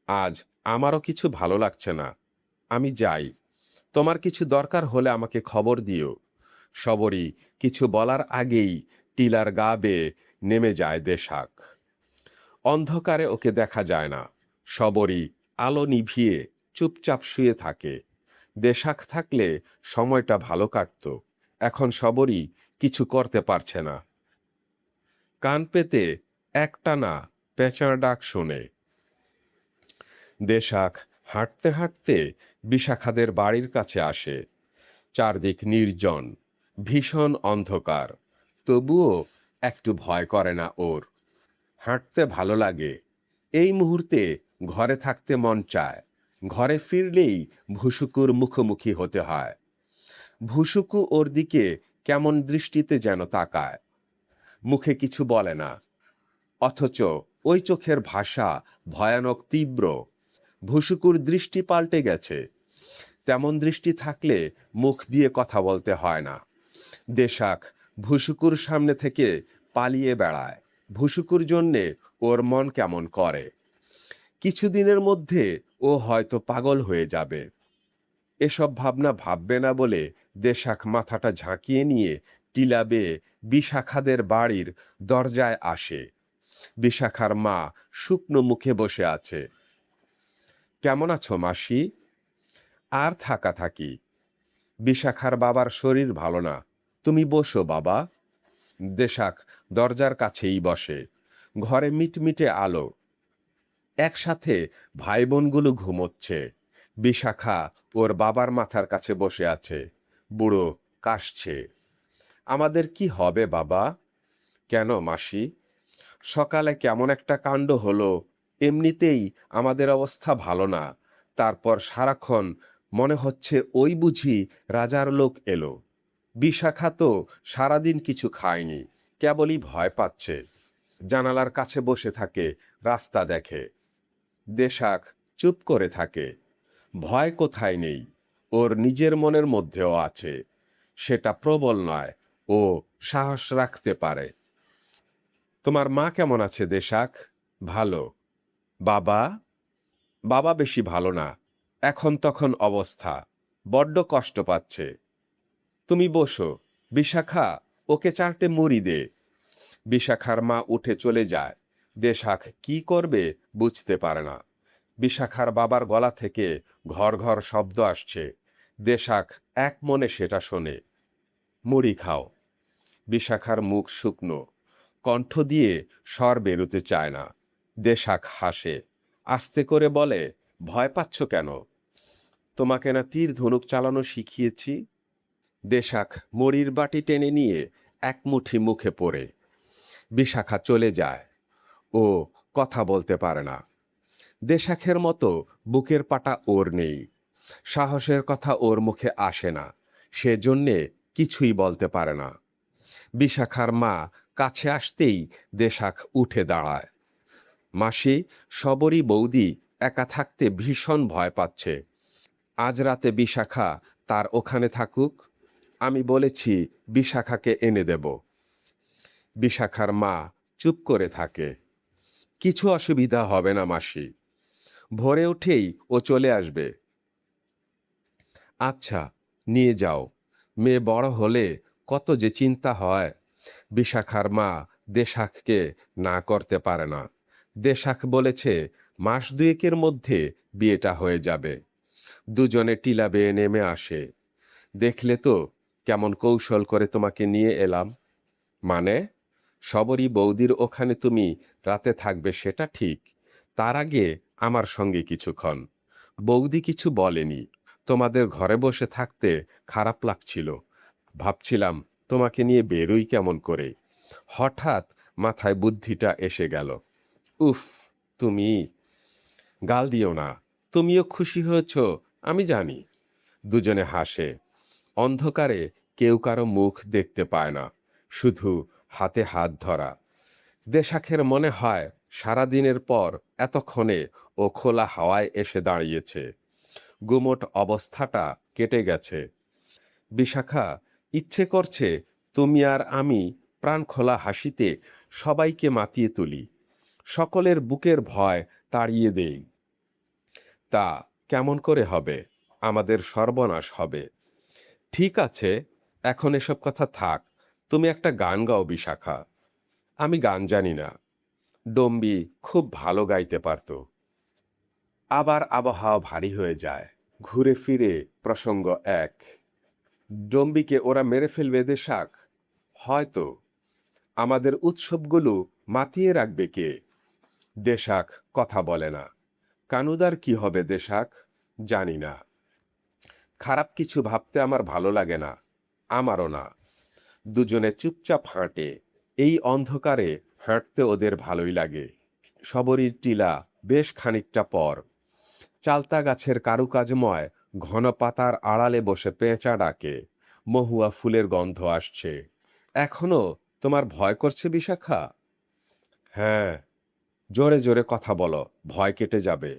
আজ আমারও কিছু ভালো লাগছে না। আমি যাই। তোমার কিছু দরকার হলে আমাকে খবর দিও। সবরই কিছু বলার আগেই টিলার গা বেয়ে নেমে যায় দেশাক। অন্ধকারে ওকে দেখা যায় না। সবরই আলো নিভিয়ে চুপচাপ শুয়ে থাকে। দেশাক থাকলে সময়টা ভালো কাটত। এখন সবরই কিছু করতে পারছে না। কান পেতে একটানা পেঁচার ডাক শোনে। দেশাক হাঁটতে হাঁটতে বিশাখাদের বাড়ির কাছে আসে। চারদিক নির্জন, ভীষণ অন্ধকার। তবুও একটু ভয় করে না ওর। হাঁটতে ভালো লাগে। এই মুহূর্তে ঘরে থাকতে মন চায়। ঘরে ফিরলেই ভুসুকুর মুখোমুখি হতে হয়। ভুসুকু ওর দিকে কেমন দৃষ্টিতে যেন তাকায়, মুখে কিছু বলে না। অথচ ওই চোখের ভাষা ভয়ানক তীব্র। ভুসুকুর দৃষ্টি পাল্টে গেছে। তেমন দৃষ্টি থাকলে মুখ দিয়ে কথা বলতে হয় না। দেশাক ভুসুকুর সামনে থেকে পালিয়ে বেড়ায়। ভুসুকুর জন্যে ওর মন কেমন করে। কিছুদিনের মধ্যে ও হয়তো পাগল হয়ে যাবে। এসব ভাবনা ভাববে না বলে দেশাক মাথাটা ঝাঁকিয়ে নিয়ে টিলা বেয়ে বিশাখাদের বাড়ির দরজায় আসে। বিশাখার মা শুকনো মুখে বসে আছে। কেমন আছো মাসি? আর থাকা থাকি। বিশাখার বাবার শরীর ভালো না, তুমি বসো বাবা। দেশাক দরজার কাছেই বসে। ঘরে মিটমিটে আলো। একসাথে ভাই বোনগুলো ঘুমোচ্ছে। বিশাখা ওর বাবার মাথার কাছে বসে আছে। বুড়ো কাশছে। আমাদের কি হবে বাবা? কেন মাসি? সকালে কেমন একটা কাণ্ড হলো। এমনিতেই আমাদের অবস্থা ভালো না, তারপর সারাক্ষণ মনে হচ্ছে ওই বুঝি রাজার লোক এলো। বিশাখা তো সারাদিন কিছু খায়নি, কেবলই ভয় পাচ্ছে। জানালার কাছে বসে থাকে, রাস্তা দেখে। দেশাক চুপ করে থাকে। ভয় কোথায় নেই, ওর নিজের মনের মধ্যেও আছে। সেটা প্রবল নয়, ও সাহস রাখতে পারে। তোমার মা কেমন আছে দেশাক? ভালো। বাবা? বাবা বেশি ভালো না, এখন তখন অবস্থা, বড্ড কষ্ট পাচ্ছে। তুমি বসো। বিশাখা, ওকে 4টে মুড়ি দে। বিশাখার মা উঠে চলে যায়। দেশাক কি করবে বুঝতে পারে না। বিশাখার বাবার গলা থেকে ঘর ঘর শব্দ আসছে। দেশাক এক মনে সেটা শোনে। মুড়ি খাও। বিশাখার মুখ শুকনো, কণ্ঠ দিয়ে স্বর বেরোতে চায় না। দেশাক হাসে, আস্তে করে বলে, ভয় পাচ্ছ কেন? তোমাকে না তীর ধনুক চালানো শিখিয়েছি? দেশাক মুড়ির বাটি টেনে নিয়ে এক মুঠি মুখে পড়ে। বিশাখা চলে যায়। ও কথা বলতে পারে না। দেশাখের মতো বুকের পাটা ওর নেই। সাহসের কথা ওর মুখে আসে না, সেজন্যে কিছুই বলতে পারে না। বিশাখার মা কাছে আসতেই দেশাক উঠে দাঁড়ায়। মাসি, সবরই বৌদি একা থাকতে ভীষণ ভয় পাচ্ছে। আজ রাতে বিশাখা তার ওখানে থাকুক। আমি বলেছি বিশাখাকে এনে দেব। বিশাখার মা চুপ করে থাকে। কিছু অসুবিধা হবে না মাসি, ভোরে উঠেই ও চলে আসবে। আচ্ছা, নিয়ে যাও। মেয়ে বড় হলে কত যে চিন্তা হয়। বিশাখার মা দেশাককে না করতে পারে না। দেশাক বলেছে মাস 2 মধ্যে বিয়েটা হয়ে যাবে। দুজনে টিলা বেয়ে নেমে আসে। দেখলে তো কেমন কৌশল করে তোমাকে নিয়ে এলাম। মানে? সবরই বৌদির ওখানে তুমি রাতে থাকবে সেটা ঠিক, তার আগে আমার সঙ্গে কিছুক্ষণ। বৌদি কিছু বলেনি। তোমাদের ঘরে বসে থাকতে খারাপ লাগছিল। ভাবছিলাম তোমাকে নিয়ে বেরোই কেমন করে। হঠাৎ মাথায় বুদ্ধিটা এসে গেল। উফ, তুমি গাল দিও না। তুমিও খুশি হয়েছ আমি জানি। দুজনে হাসে। অন্ধকারে কেউ কারো মুখ দেখতে পায় না, শুধু হাতে হাত ধরা। দেশাখের মনে হয় সারাদিনের পর এতক্ষণে ও খোলা হাওয়ায় এসে দাঁড়িয়েছে। গুমোট অবস্থাটা কেটে গেছে। বিশাখা, ইচ্ছে করছে তুমি আর আমি প্রাণখোলা হাসিতে সবাইকে মাতিয়ে তুলি, সকলের বুকের ভয় তাড়িয়ে দেই। তা কেমন করে হবে? আমাদের সর্বনাশ হবে। ঠিক আছে, এখন এসব কথা থাক। তুমি একটা গান গাও বিশাখা। আমি গান জানি না। ডম্বি খুব ভালো গাইতে পারত। আবার আবহাওয়া ভারী হয়ে যায়। ঘুরে ফিরে প্রসঙ্গ এক। ডম্বিকে ওরা মেরে ফেলবে দেশাক? হয়তো। আমাদের উৎসবগুলো মাতিয়ে রাখবে কে? দেশাক কথা বলে না। কানুদার কি হবে দেশাক? জানি না। খারাপ কিছু ভাবতে আমার ভালো লাগে না। আমারও না। দুজনে চুপচাপ হাঁটে। এই অন্ধকারে হাঁটতে ওদের ভালোই লাগে। সবরীর টিলা বেশ খানিকটা পর। চালতা গাছের কারুকাজময় ঘন পাতার আড়ালে বসে পেঁচা ডাকে। মহুয়া ফুলের গন্ধ আসছে। এখনো তোমার ভয় করছে বিশাখা? হ্যাঁ। জোরে জোরে কথা বলো, ভয় কেটে যাবে।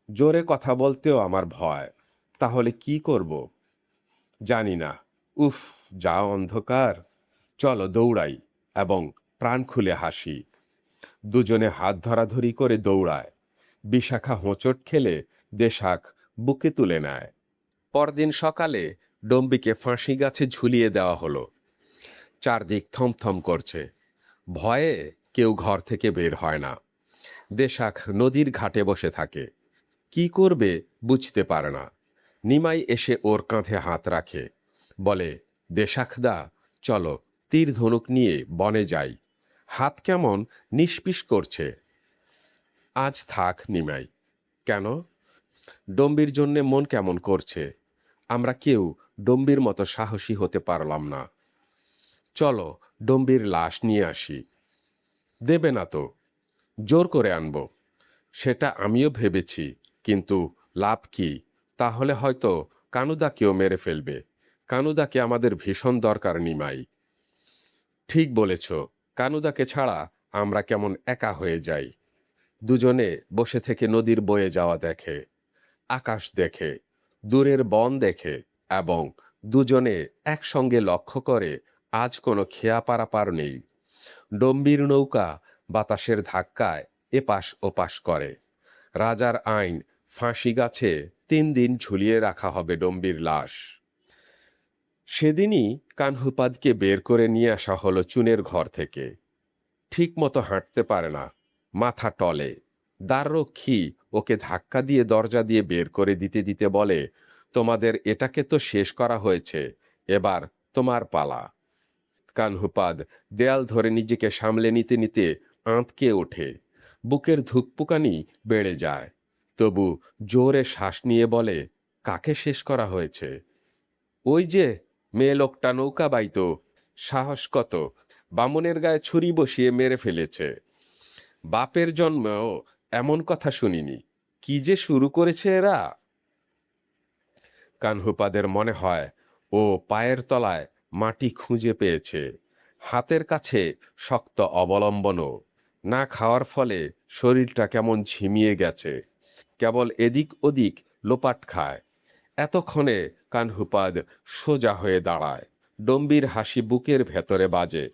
জোরে কথা বলতেও আমার ভয়। তাহলে কি করব? জানি না। উফ, যা অন্ধকার। চলো দৌড়াই এবং প্রাণ খুলে হাসি। দুজনে হাত ধরাধরি করে দৌড়ায়। বিশাখা হোঁচট খেলে দেশাক বুকে তুলে নেয়। পরদিন সকালে ডম্বিকে ফাঁসি গাছে ঝুলিয়ে দেওয়া হলো। চারদিক থমথম করছে। ভয়ে কেউ ঘর থেকে বের হয় না। দেশাক নদীর ঘাটে বসে থাকে। কি করবে বুঝতে পারে না। নিমাই এসে ওর কাঁধে হাত রাখে, বলে, দেশাকদা, চলো তীর ধনুক নিয়ে বনে যাই। হাত কেমন নিষ্পিস করছে। আজ থাক নিমাই। কেন? ডম্বির জন্যে মন কেমন করছে। আমরা কেউ ডম্বির মতো সাহসী হতে পারলাম না। চলো ডম্বির লাশ নিয়ে আসি। দেবে না তো? জোর করে আনবো। সেটা আমিও ভেবেছি, কিন্তু লাভ কি? তাহলে হয়তো কানুদাকেও মেরে ফেলবে। কানুদাকে আমাদের ভীষণ দরকার নিমাই। ঠিক বলেছ। কানুদাকে ছাড়া আমরা কেমন একা হয়ে যাই। দুজনে বসে থেকে নদীর বয়ে যাওয়া দেখে, আকাশ দেখে, দূরের বন দেখে, এবং দুজনে একসঙ্গে লক্ষ্য করে আজ কোনো খেয়া পারাপার নেই। ডম্বির নৌকা বাতাসের ধাক্কায় এপাশ ওপাশ করে। রাজার আইন, ফাঁসি গাছে 3 দিন ঝুলিয়ে রাখা হবে ডম্বির লাশ। সেদিনই কানহুপাদকে বের করে নিয়ে আসা হলো চুনের ঘর থেকে। ঠিক মতো হাঁটতে পারে না, মাথা টলে। দ্বাররক্ষী ওকে ধাক্কা দিয়ে দরজা দিয়ে বের করে দিতে দিতে বলে, তোমাদের এটাকে তো শেষ করা হয়েছে, এবার তোমার পালা। কানহুপাদ দেয়াল ধরে নিজেকে সামলে নিতে নিতে আঁতকে ওঠে। বুকের ধুকপুকানি বেড়ে যায়। তবু জোরে শ্বাস নিয়ে বলে, কাকে শেষ করা হয়েছে? ওই যে মেয়ে লোকটা নৌকা বাইতো, সাহস কত! বামুনের গায়ে ছুরি বসিয়ে মেরে ফেলেছে। বাপের জন্মেও এমন কথা শুনিনি। কি যে শুরু করেছে এরা! কানহুপাদের মনে হয় ও পায়ের তলায় মাটি খুঁজে পেয়েছে। হাতের কাছে শক্ত অবলম্বনও। না খাওয়ার ফলে শরীরটা কেমন ঝিমিয়ে গেছে, কেবল এদিক ওদিক লোপাট খায়। এতক্ষণে কানহুপাদ সোজা হয়ে দাঁড়ায়। ডম্বির হাসি বুকের ভেতরে বাজে।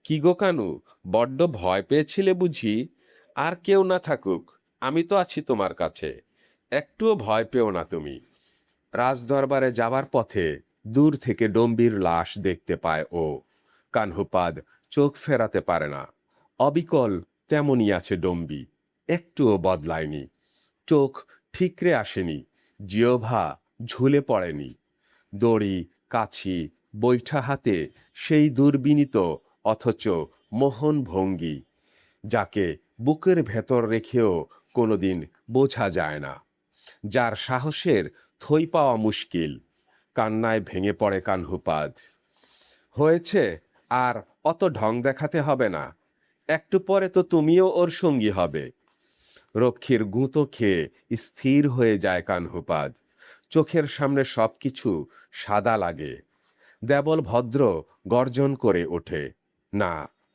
কি গো কানু, বড্ড ভয় পেয়েছিলে বুঝি? আর কেউ না থাকুক, আমি তো আছি তোমার কাছে। একটুও ভয় পেও না তুমি। রাজদরবারে যাবার পথে দূর থেকে ডম্বির লাশ দেখতে পায় ও। কানহুপাদ চোখ ফেরাতে পারে না। অবিকল তেমনই আছে ডম্বি, একটুও বদলায়নি। চোখ ঠিকরে আসেনি, জিহ্বা ঝুলে পড়েনি। দড়ি, কাছি, বৈঠা হাতে সেই দুর্বিনীত অথচ মোহন ভঙ্গি, যাকে বুকের ভেতর রেখেও কোনোদিন বোঝা যায় না, যার সাহসের থই পাওয়া মুশকিল। কান্নায় ভেঙে পড়ে কানহুপাদ। হয়েছে, আর অত ঢং দেখাতে হবে না। একটু পরে তো তুমিও ওর সঙ্গী হবে। রক্ষীর গুঁতো খেয়ে স্থির হয়ে যায় কানহুপাদ। চোখের সামনে সবকিছু সাদা লাগে। দেবল ভদ্র গর্জন করে ওঠে, না,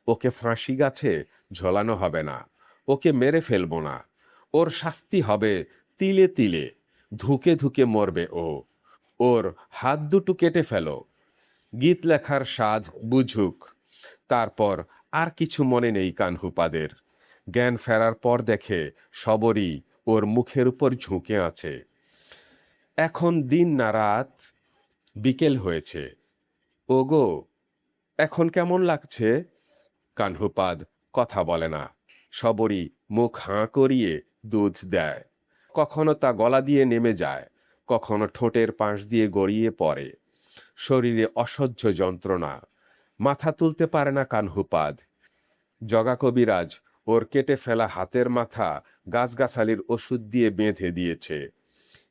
ওকে ফাঁসি গাছে ঝোলানো হবে না। ওকে মেরে ফেলবো না। ওর শাস্তি হবে তিলে তিলে। ধুকে ধুকে মরবে ও। ওর হাত দুটো কেটে ফেলো। গীত লেখার স্বাদ বুঝুক। তারপর আর কিছু মনে নেই কানহুপাদের। জ্ঞান ফেরার পর দেখে সবরই ওর মুখের উপর ঝুঁকে আছে। এখন দিন না রাত? বিকেল হয়েছে। ওগো, এখন কেমন লাগছে? কানহুপাদ কথা বলে না। সবরই মুখ হাঁ করিয়ে দুধ দেয়। কখনো তা গলা দিয়ে নেমে যায়, কখনো ঠোঁটের পাশ দিয়ে গড়িয়ে পড়ে। শরীরে অসহ্য যন্ত্রণা। মাথা তুলতে পারে না কানহুপাদ। জগা কবিরাজ ওর কেটে ফেলা হাতের মাথা গাছগাছালির ওষুধ দিয়ে বেঁধে দিয়েছে।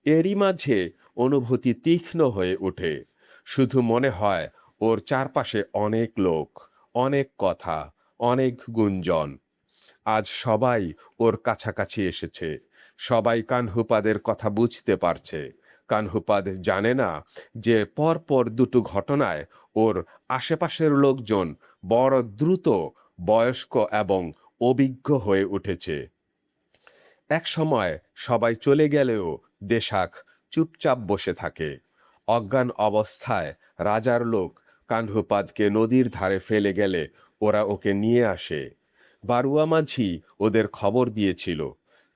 এরই মাঝে অনুভূতি তীক্ষ্ণ হয়ে ওঠে। শুধু মনে হয় ওর চারপাশে অনেক লোক, অনেক কথা, অনেক গুঞ্জন। আজ সবাই ওর কাছাকাছি এসেছে। সবাই কানহুপাদের কথা বুঝতে পারছে। কানহুপাদ জানে না যে পরপর দুটো ঘটনায় ওর আশেপাশের লোকজন বড় দ্রুত বয়স্ক এবং অভিজ্ঞ হয়ে উঠেছে। এক সময় সবাই চলে গেলেও দেশাক চুপচাপ বসে থাকে। অজ্ঞান অবস্থায় রাজার লোক কানহুপাদকে নদীর ধারে ফেলে গেলে ওরা ওকে নিয়ে আসে। বারুয়া মাঝি ওদের খবর দিয়েছিল।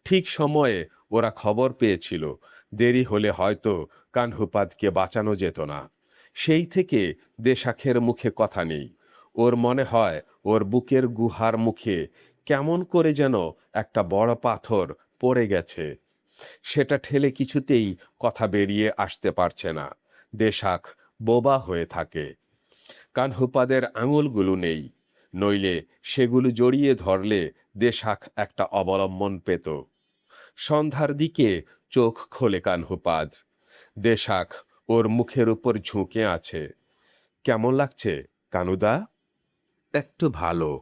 ঠিক সময়ে ওরা খবর পেয়েছিল। দেরি হলে হয়তো কানহুপাদকে বাঁচানো যেত না। সেই থেকে দেশাখের মুখে কথা নেই। ওর মনে হয় ওর বুকের গুহার মুখে কেমন করে যেন একটা বড় পাথর পড়ে গেছে। সেটা ঠেলে কিছুতেই কথা বেরিয়ে আসতে পারছে না। দেশাখ বোবা হয়ে থাকে। কানহুপাদের আঙুলগুলো নেই, নইলে সেগুলো জড়িয়ে ধরলে দেশাক একটা অবলম্বন পেত। সন্ধ্যার দিকে চোখ খোলে কানহুপাদ। দেশাক ওর মুখের উপর ঝুঁকে আছে। কেমন লাগছে কানুদা? একটু ভালো।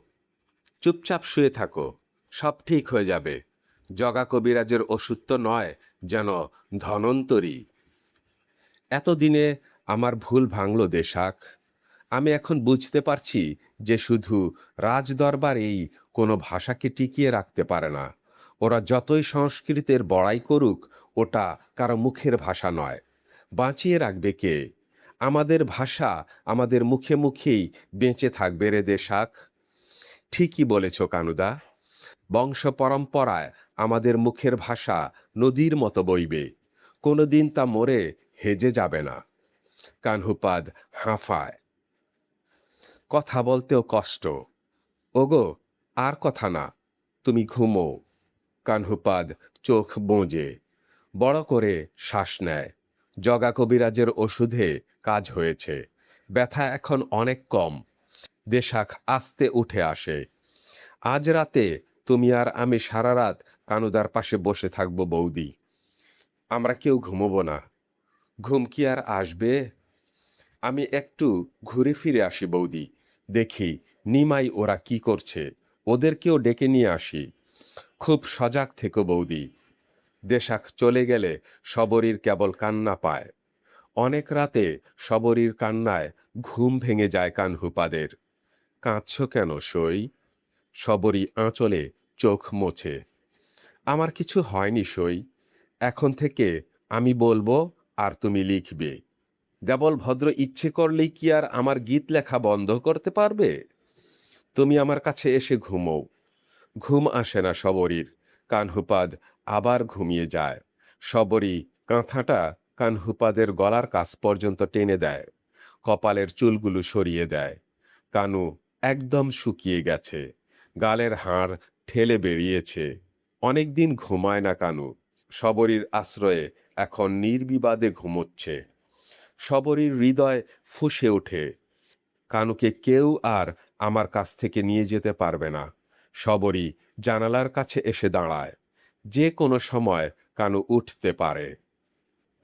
চুপচাপ শুয়ে থাকো, সব ঠিক হয়ে যাবে। জগা কবিরাজের ওষুধ তো নয়, যেন ধনন্তরী। এতদিনে আমার ভুল ভাঙল দেশাক। আমি এখন বুঝতে পারছি যে শুধু রাজদরবারেই কোনো ভাষাকে টিকিয়ে রাখতে পারে না। ওরা যতই সংস্কৃতের বড়াই করুক, ওটা কারো মুখের ভাষা নয়। বাঁচিয়ে রাখবে কে? আমাদের ভাষা আমাদের মুখে মুখেই বেঁচে থাকবে রে দেশাক। ঠিকই বলেছ কানুদা। বংশ পরম্পরায় আমাদের মুখের ভাষা নদীর মতো বইবে, কোনোদিন তা মরে হেজে যাবে না। কানহুপাদ হাঁফায়। কথা বলতেও কষ্ট। ওগো, আর কথা না, তুমি ঘুমো। কানহুপাদ চোখ বোঁজে বড় করে শ্বাস নেয়। জগা কবিরাজের ওষুধে কাজ হয়েছে, ব্যথা এখন অনেক কম। দেশাক আস্তে উঠে আসে। আজ রাতে তুমি আর আমি সারা রাত কানুদার পাশে বসে থাকবো বৌদি। আমরা কেউ ঘুমোবো না। ঘুম কি আর আসবে? আমি একটু ঘুরে ফিরে আসি বৌদি, দেখি নিমাই ওরা কি করছে, ওদেরকেও ডেকে নিয়ে আসি। খুব সজাগ থেকো বৌদি। দেশাক চলে গেলে শবরীর কেবল কান্না পায়। অনেক রাতে শবরীর কান্নায় ঘুম ভেঙে যায় কানহুপাদের। কাঁদছ কেন সই? শবরী আঁচলে চোখ মোছে। আমার কিছু হয়নি সই। এখন থেকে আমি বলবো আর তুমি লিখবে। দেবল ভদ্র ইচ্ছে করলেই কি আর আমার গীত লেখা বন্ধ করতে পারবে? তুমি আমার কাছে এসে ঘুমোও। ঘুম আসে না শবরীর। কানহুপাদ আবার ঘুমিয়ে যায়। শবরী কাঁথাটা কানহুপাদের গলার কাছ পর্যন্ত টেনে দেয়, কপালের চুলগুলো সরিয়ে দেয়। কানু একদম শুকিয়ে গেছে, গালের হাড় ঠেলে বেরিয়েছে। অনেকদিন ঘুমায় না কানু। শবরীর আশ্রয়ে এখন নির্বিবাদে ঘুমোচ্ছে। শবরীর হৃদয় ফুঁসে ওঠে। কানুকে কেউ আর আমার কাছ থেকে নিয়ে যেতে পারবে না। শবরী জানালার কাছে এসে দাঁড়ায়। যে কোনো সময় কানু উঠতে পারে।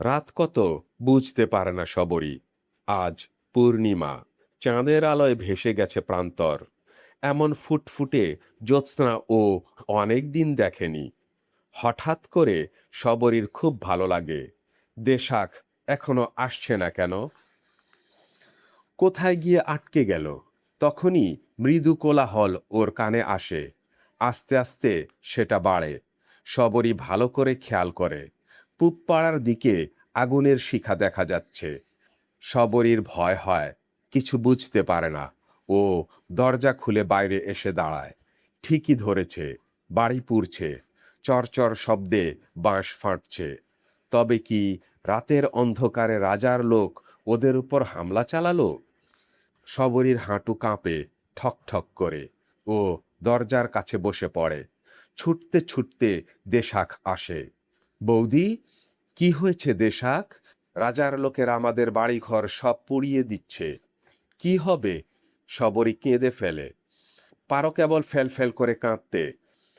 রাত কত বুঝতে পারে না শবরী। আজ পূর্ণিমা, চাঁদের আলোয় ভেসে গেছে প্রান্তর। এমন ফুটফুটে জ্যোৎস্না ও অনেক দিন দেখেনি। হঠাৎ করে শবরীর খুব ভালো লাগে। দেশাক এখনো আসছে না কেন? কোথায় গিয়ে আটকে গেল? তখনই মৃদু কোলাহল ওর কানে আসে। আস্তে আস্তে সেটা বাড়ে। শবরী ভালো করে খেয়াল করে। পূব পাড়ার দিকে আগুনের শিখা দেখা যাচ্ছে। শবরীর ভয় হয়, কিছু বুঝতে পারে না। ও দরজা খুলে বাইরে এসে দাঁড়ায়। ঠিকই ধরেছে, বাড়ি পুড়ছে। চরচর শব্দে বাঁশ ফাটছে। তবে কি রাতের অন্ধকারে রাজার লোক ওদের উপর হামলা চালালো? শবরীর হাঁটু কাঁপে ঠক ঠক করে। ও দরজার কাছে বসে পড়ে। ছুটতে ছুটতে দেশাক আসে। বৌদি, কি হয়েছে দেশাক? রাজার লোকের আমাদের বাড়িঘর সব পুড়িয়ে দিচ্ছে। কি হবে? শবরী কেঁদে ফেলে। পারো কেবল ফেল ফেল করে কাঁদতে।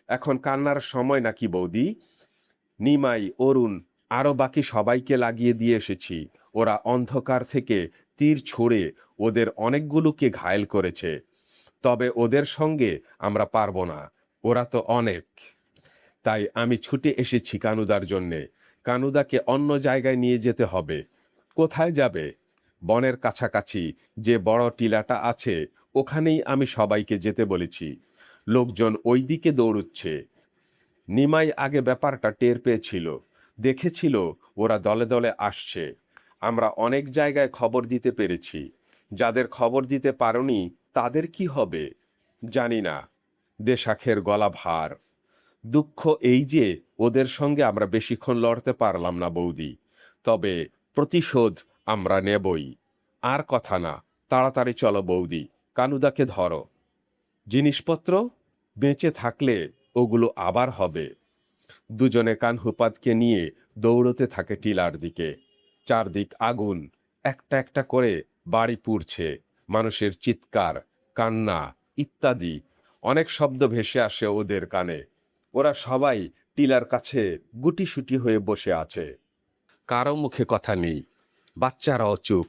এখন কান্নার সময় নাকি বৌদি? নিমাই, অরুণ, আরো বাকি সবাইকে লাগিয়ে দিয়ে এসেছি। ওরা অন্ধকার থেকে তীর ছুঁড়ে ওদের অনেকগুলোকে ঘায়েল করেছে। তবে ওদের সঙ্গে আমরা পারবো না, ওরা তো অনেক। তাই আমি ছুটে এসেছি কানুদার জন্যে। কানুদাকে অন্য জায়গায় নিয়ে যেতে হবে। কোথায় যাবে? বনের কাছাকাছি যে বড় টিলাটা আছে, ওখানেই আমি সবাইকে যেতে বলেছি। লোকজন ওই দিকে দৌড়ুচ্ছে। নিমাই আগে ব্যাপারটা টের পেয়েছিল, দেখেছিল ওরা দলে দলে আসছে। আমরা অনেক জায়গায় খবর দিতে পেরেছি। যাদের খবর দিতে পারোনি তাদের কি হবে জানি না। দেশাখের গলা ভার। দুঃখ এই যে ওদের সঙ্গে আমরা বেশিক্ষণ লড়তে পারলাম না বৌদি। তবে প্রতিশোধ আমরা নেবই। আর কথা না, তাড়াতাড়ি চলো বৌদি, কানুদাকে ধরো। জিনিসপত্র বেঁচে থাকলে ওগুলো আবার হবে। দুজনে কানহুপাতকে নিয়ে দৌড়তে থাকে টিলার দিকে। চারদিক আগুন, একটা একটা করে বাড়ি পুড়ছে। মানুষের চিৎকার, কান্না ইত্যাদি অনেক শব্দ ভেসে আসে ওদের কানে। ওরা সবাই টিলার কাছে গুটিসুটি হয়ে বসে আছে। কারো মুখে কথা নেই, বাচ্চারাও চুপ।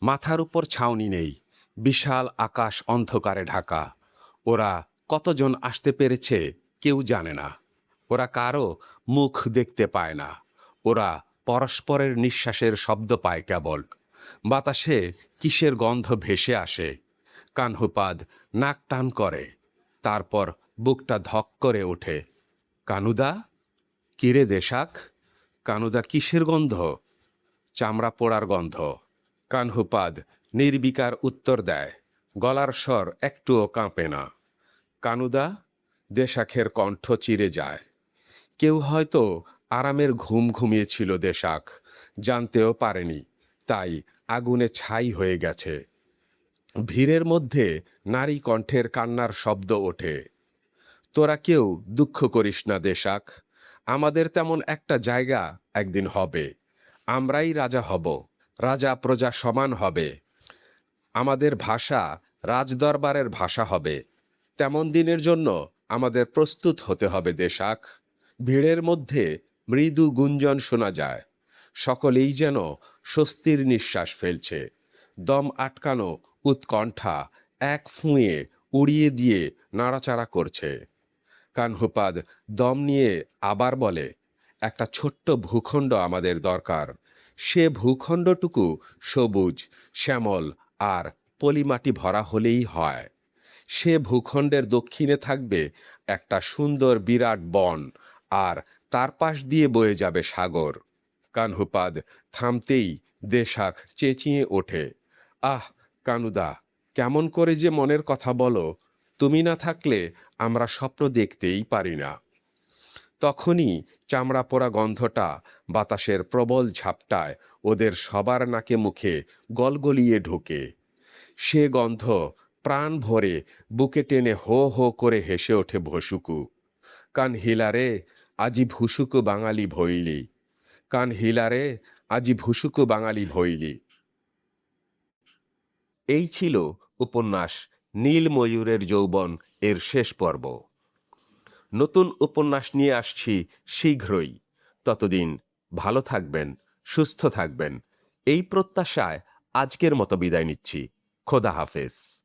মাথার উপর ছাউনি নেই, বিশাল আকাশ অন্ধকারে ঢাকা। ওরা কতজন আসতে পেরেছে কেউ জানে না। ওরা কারো মুখ দেখতে পায় না। ওরা পরস্পরের নিঃশ্বাসের শব্দ পায় কেবল। বাতাসে কিসের গন্ধ ভেসে আসে। কানহুপাদ নাক টান করে, তারপর বুকটা ধক করে ওঠে। কানুদা? কিরে দেশাক, কানুদা কিসের গন্ধ? চামড়া পোড়ার গন্ধ। কানহুপাদ নির্বিকার উত্তর দেয়, গলার স্বর একটুও কাঁপে না। কানুদা? দেশাখের কণ্ঠ চিরে যায়। কেউ হয়তো আরামের ঘুম ঘুমিয়েছিল দেশাক, জানতেও পারেনি, তাই আগুনে ছাই হয়ে গেছে। ভিড়ের মধ্যে নারী কণ্ঠের কান্নার শব্দ ওঠে। তোরা কেউ দুঃখ করিস না দেশাক, আমাদের তেমন একটা জায়গা একদিন হবে। আমরাই রাজা হব, রাজা প্রজা সমান হবে। আমাদের ভাষা রাজদরবারের ভাষা হবে। তেমন দিনের জন্য আমাদের প্রস্তুত হতে হবে দেশাক। ভিড়ের মধ্যে মৃদু গুঞ্জন শোনা যায়। সকলেই যেন স্বস্তির নিঃশ্বাস ফেলছে। দম আটকানো উৎকণ্ঠা এক ফুঁয়ে উড়িয়ে দিয়ে নাড়াচাড়া করছে। কানহুপাদ দম নিয়ে আবার বলে, একটা ছোট্ট ভূখণ্ড আমাদের দরকার। সে ভূখণ্ডটুকু সবুজ, শ্যামল আর পলিমাটি ভরা হলেই হয়। সে ভূখণ্ডের দক্ষিণে থাকবে একটা সুন্দর বিরাট বন, আর তার পাশ দিয়ে বয়ে যাবে সাগর। কানহুপাদ থামতেই দেশাক চেঁচিয়ে ওঠে, আহ কানুদা, কেমন করে যে মনের কথা বলো, তুমি না থাকলে আমরা স্বপ্ন দেখতেই পারি না। তখনই চামড়া পোড়া গন্ধটা বাতাসের প্রবল ঝাপটায় ওদের সবার নাকে মুখে গলগলিয়ে ঢোকে। সে গন্ধ প্রাণ ভরে বুকে টেনে হো হো করে হেসে ওঠে ভসুকু। কান হিলারে, আজি ভুসুকু বাঙালি ভইলি। কান হিলারে, আজি ভুসুকু বাঙালি ভইলি। এই ছিল উপন্যাস নীল ময়ূরের যৌবন এর শেষ পর্ব। নতুন উপন্যাস নিয়ে আসছি শীঘ্রই। ততদিন ভালো থাকবেন, সুস্থ থাকবেন, এই প্রত্যাশায় আজকের মতো বিদায় নিচ্ছি। খোদা হাফেজ।